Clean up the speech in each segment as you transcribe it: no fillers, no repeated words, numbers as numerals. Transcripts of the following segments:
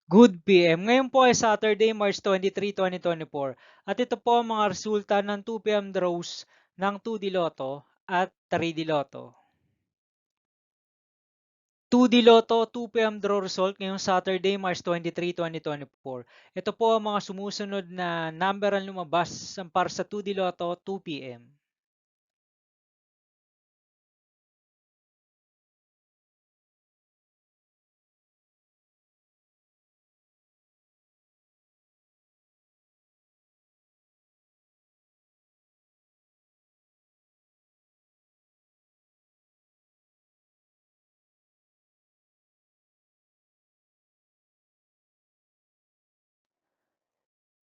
Good PM. Ngayon po ay Saturday, March 23, 2024. At ito po ang mga resulta ng 2 PM draws ng 2D Lotto at 3D Lotto. 2D Lotto 2 PM draw result ngayong Saturday, March 23, 2024. Ito po ang mga sumusunod na number ang lumabas para sa 2D Lotto 2 PM.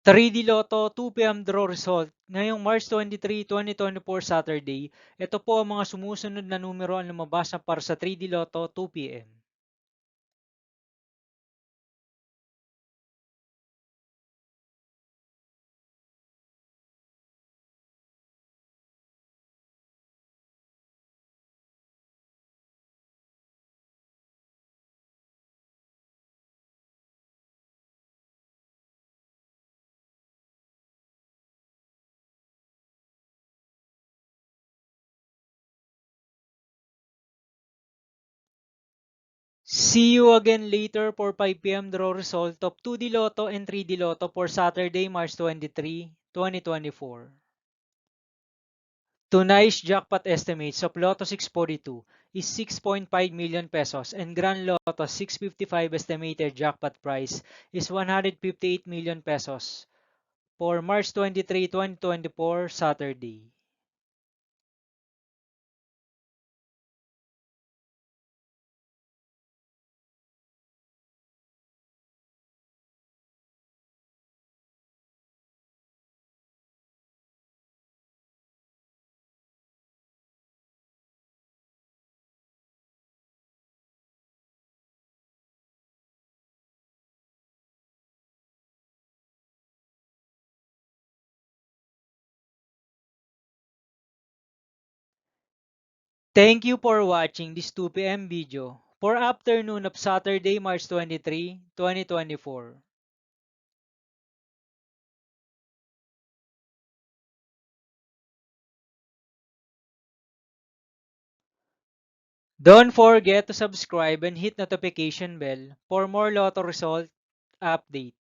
3D Lotto 2 PM draw result ngayong March 23, 2024 Saturday. Ito po ang mga sumusunod na numero ang lumabas para sa 3D Lotto 2 PM. See you again later for 5 PM draw result of 2D Lotto and 3D Lotto for Saturday, March 23, 2024. Tonight's jackpot estimates of Lotto 642 is 6.5 million pesos and Grand Lotto 655 estimated jackpot price is 158 million pesos for March 23, 2024 Saturday. Thank you for watching this 2 PM video for afternoon of Saturday, March 23, 2024. Don't forget to subscribe and hit notification bell for more Lotto result update.